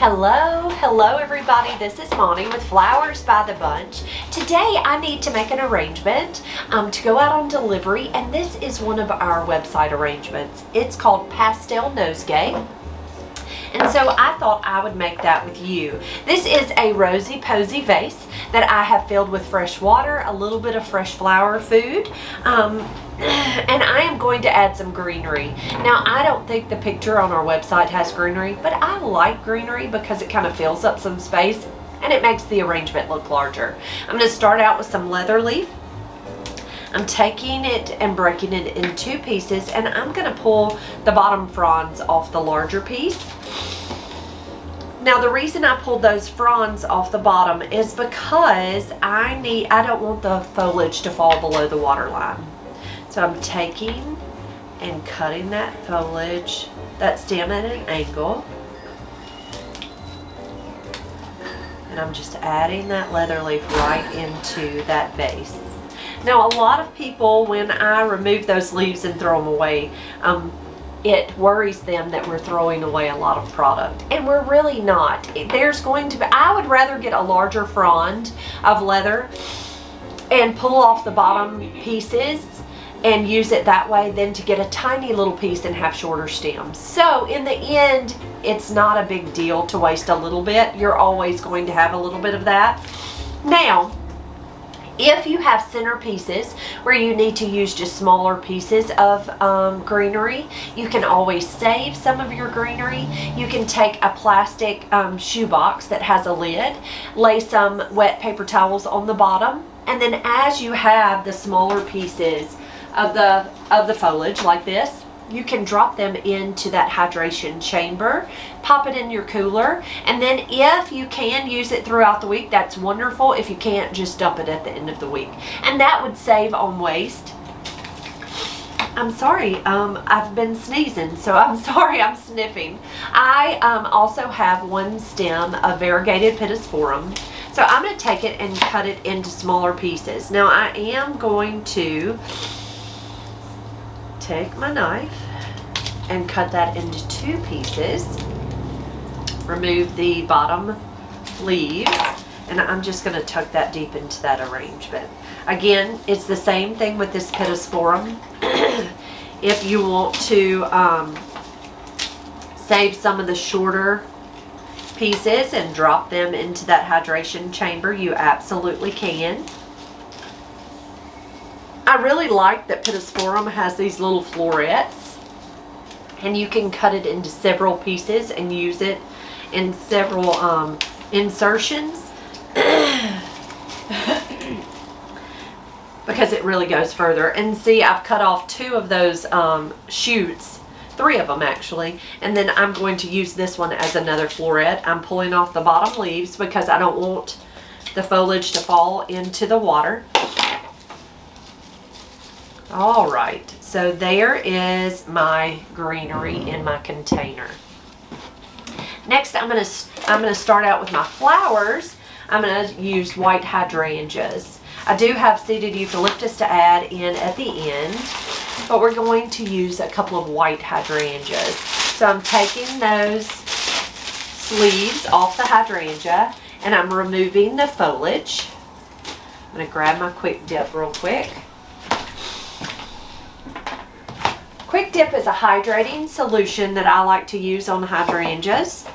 Hello everybody, this is Monty with Flowers by the Bunch. Today I need to make an arrangement to go out on delivery, and this is one of our website arrangements. It's called Pastel Nosegay. And so I thought I would make that with you. This is a rosy posy vase that I have filled with fresh water, a little bit of fresh flower food, and I am going to add some greenery. Now, I don't think the picture on our website has greenery, but I like greenery because it kind of fills up some space and it makes the arrangement look larger. I'm going to start out with some leather leaf. I'm taking it and breaking it in two pieces, and I'm going to pull the bottom fronds off the larger piece. Now, the reason I pulled those fronds off the bottom is because I don't want the foliage to fall below the water line. So I'm taking and cutting that foliage, that stem at an angle. And I'm just adding that leather leaf right into that vase. Now, a lot of people, when I remove those leaves and throw them away, it worries them that we're throwing away a lot of product, and we're really not. I would rather get a larger frond of leather and pull off the bottom pieces and use it that way than to get a tiny little piece and have shorter stems. So in the end, it's not a big deal to waste a little bit. You're always going to have a little bit of that. Now, if you have center pieces where you need to use just smaller pieces of greenery, you can always save some of your greenery. You can take a plastic shoebox that has a lid, lay some wet paper towels on the bottom, and then as you have the smaller pieces of the foliage like this, you can drop them into that hydration chamber, pop it in your cooler, and then if you can use it throughout the week, that's wonderful. If you can't, just dump it at the end of the week. And that would save on waste. I'm sorry, I've been sneezing, so I'm sorry I'm sniffing. I also have one stem of variegated pittosporum. So I'm going to take it and cut it into smaller pieces. Now I am going to take my knife and cut that into two pieces. Remove the bottom leaves, and I'm just going to tuck that deep into that arrangement. Again, it's the same thing with this pittosporum. If you want to save some of the shorter pieces and drop them into that hydration chamber, you absolutely can. I really like that pittosporum has these little florets, and you can cut it into several pieces and use it in several insertions because it really goes further. And see, I've cut off two of those shoots, three of them actually, and then I'm going to use this one as another floret. I'm pulling off the bottom leaves because I don't want the foliage to fall into the water. All right, so there is my greenery in my container. Next, I'm gonna start out with my flowers. I'm gonna use white hydrangeas. I do have seeded eucalyptus to add in at the end, but we're going to use a couple of white hydrangeas. So I'm taking those sleeves off the hydrangea, and I'm removing the foliage. I'm gonna grab my Quick Dip real quick. Quick Dip is a hydrating solution that I like to use on hydrangeas.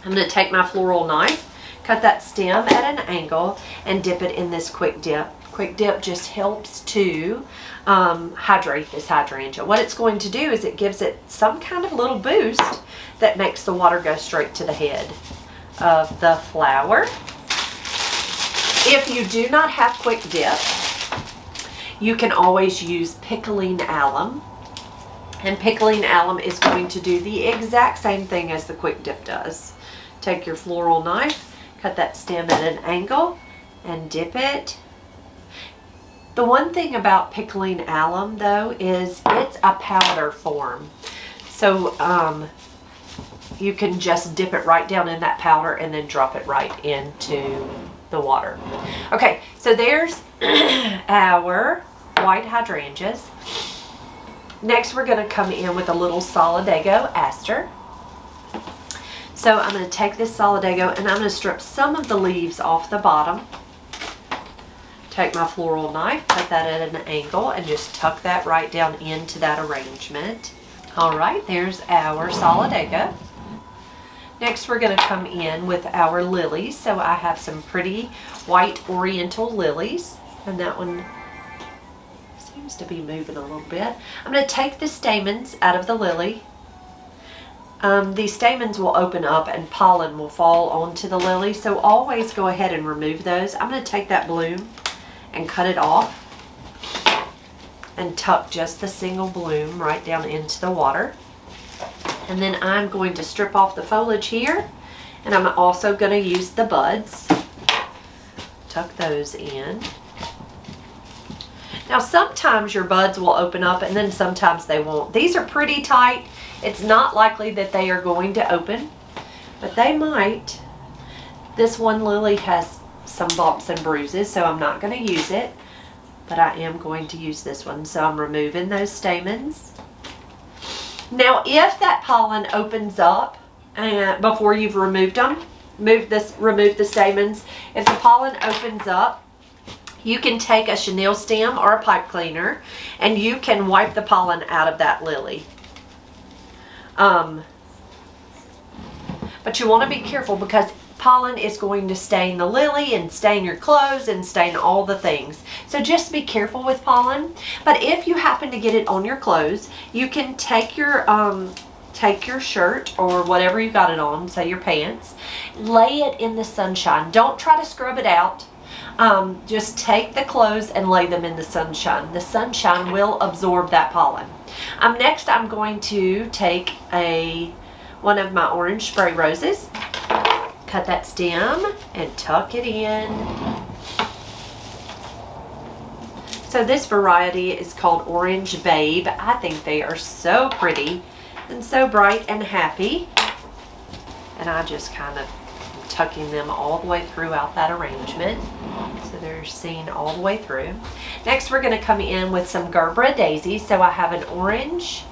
I'm going to take my floral knife, cut that stem at an angle, and dip it in this Quick Dip. Quick Dip just helps to hydrate this hydrangea. What it's going to do is it gives it some kind of little boost that makes the water go straight to the head of the flower. If you do not have Quick Dip, you can always use pickling alum. And pickling alum is going to do the exact same thing as the Quick Dip does. Take your floral knife, cut that stem at an angle, and dip it. The one thing about pickling alum, though, is it's a powder form. So you can just dip it right down in that powder and then drop it right into the water. Okay, so there's our white hydrangeas. Next, we're going to come in with a little solidago aster. So I'm going to take this solidago and I'm going to strip some of the leaves off the bottom. Take my floral knife, cut that at an angle, and just tuck that right down into that arrangement. All right, there's our solidago. Next, we're going to come in with our lilies. So I have some pretty white oriental lilies, and that one seems to be moving a little bit. I'm going to take the stamens out of the lily. These stamens will open up and pollen will fall onto the lily, so always go ahead and remove those. I'm going to take that bloom and cut it off and tuck just the single bloom right down into the water. And then I'm going to strip off the foliage here, and I'm also going to use the buds. Tuck those in. Now sometimes your buds will open up and then sometimes they won't. These are pretty tight. It's not likely that they are going to open, but they might. This one lily has some bumps and bruises, so I'm not going to use it, but I am going to use this one. So I'm removing those stamens. Now if that pollen opens up before you've removed them, remove the stamens. If the pollen opens up, you can take a chenille stem or a pipe cleaner and you can wipe the pollen out of that lily. But you want to be careful because pollen is going to stain the lily and stain your clothes and stain all the things. So just be careful with pollen. But if you happen to get it on your clothes, you can take your shirt or whatever you got it on, say your pants, lay it in the sunshine. Don't try to scrub it out. Just take the clothes and lay them in the sunshine. The sunshine will absorb that pollen. Next, I'm going to take one of my orange spray roses, cut that stem and tuck it in. So this variety is called Orange Babe. I think they are so pretty and so bright and happy. And I just kind of tucking them all the way throughout that arrangement. So they're seen all the way through. Next, we're going to come in with some Gerbera daisies. So I have an orange.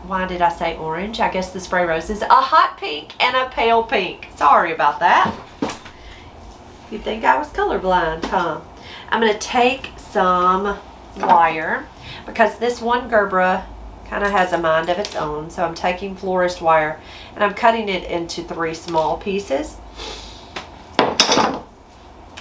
Why did I say orange? I guess the spray roses. A hot pink and a pale pink. Sorry about that. You'd think I was colorblind, huh? I'm going to take some wire because this one Gerbera kind of has a mind of its own. So I'm taking florist wire and I'm cutting it into 3 small pieces.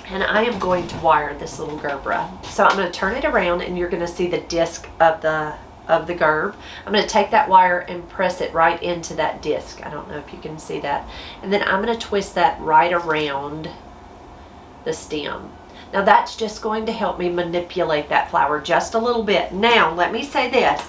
And I am going to wire this little Gerbera. So I'm going to turn it around and you're going to see the disc of the gerb. I'm going to take that wire and press it right into that disc. I don't know if you can see that. And then I'm going to twist that right around the stem. Now that's just going to help me manipulate that flower just a little bit. Now let me say this.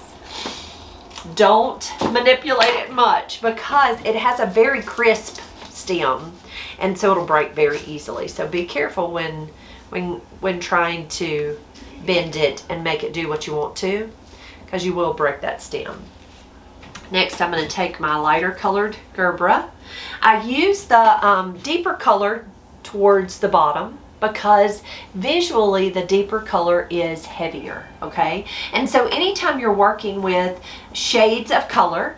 Don't manipulate it much because it has a very crisp stem and so it'll break very easily. So be careful when trying to bend it and make it do what you want to, because you will break that stem. Next, I'm going to take my lighter colored Gerbera. I use the deeper color towards the bottom because visually the deeper color is heavier, okay? And so anytime you're working with shades of color,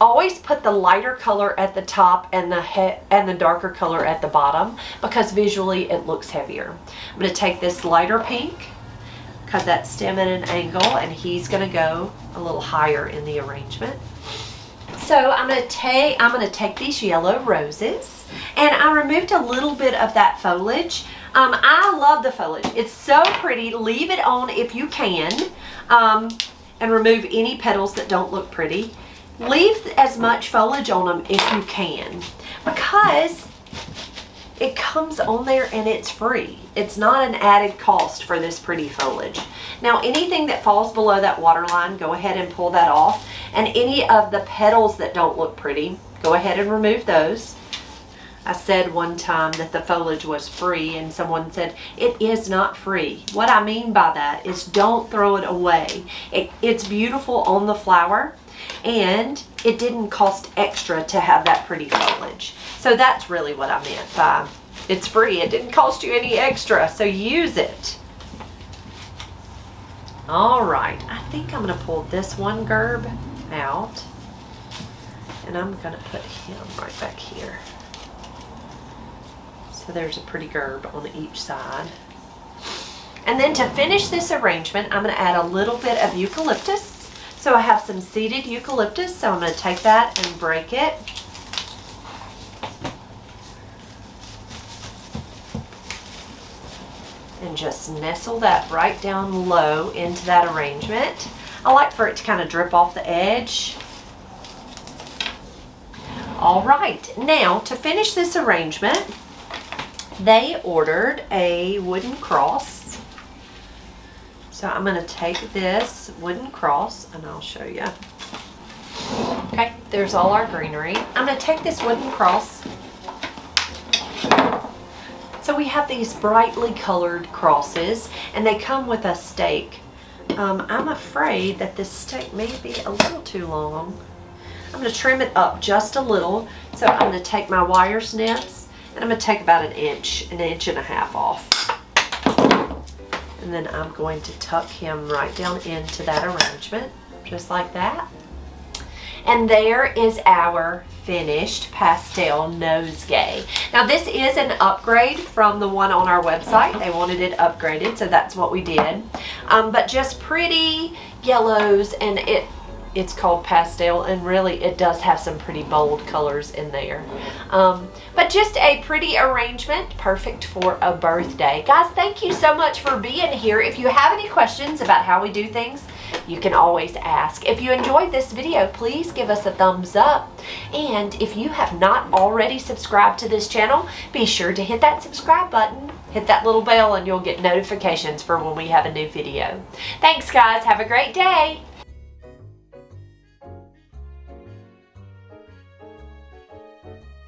always put the lighter color at the top and the darker color at the bottom because visually it looks heavier. I'm going to take this lighter pink, cut that stem at an angle, and he's going to go a little higher in the arrangement. So I'm going to take these yellow roses, and I removed a little bit of that foliage. I love the foliage. It's so pretty. Leave it on if you can, and remove any petals that don't look pretty. Leave as much foliage on them if you can, because it comes on there and it's free. It's not an added cost for this pretty foliage. Now anything that falls below that water line, go ahead and pull that off. And any of the petals that don't look pretty, go ahead and remove those. I said one time that the foliage was free and someone said, it is not free. What I mean by that is don't throw it away. It's beautiful on the flower and it didn't cost extra to have that pretty foliage. So that's really what I meant by it's free. It didn't cost you any extra, so use it. All right, I think I'm going to pull this one gerb out. And I'm going to put him right back here. So there's a pretty gerb on each side. And then to finish this arrangement, I'm going to add a little bit of eucalyptus. So I have some seeded eucalyptus, so I'm going to take that and break it. And just nestle that right down low into that arrangement. I like for it to kind of drip off the edge. All right, now to finish this arrangement, they ordered a wooden cross. So I'm going to take this wooden cross and I'll show you. Okay, there's all our greenery. I'm going to take this wooden cross. So we have these brightly colored crosses and they come with a stake. I'm afraid that this stake may be a little too long. I'm going to trim it up just a little. So I'm going to take my wire snips and I'm going to take about an inch and a half off. And then I'm going to tuck him right down into that arrangement, just like that. And there is our finished pastel nosegay. Now this is an upgrade from the one on our website. They wanted it upgraded, so that's what we did. But just pretty yellows, and it's called pastel, and really it does have some pretty bold colors in there. But just a pretty arrangement, perfect for a birthday. Guys, thank you so much for being here. If you have any questions about how we do things, you can always ask. If you enjoyed this video, please give us a thumbs up. And if you have not already subscribed to this channel, be sure to hit that subscribe button, hit that little bell, and you'll get notifications for when we have a new video. Thanks, guys. Have a great day.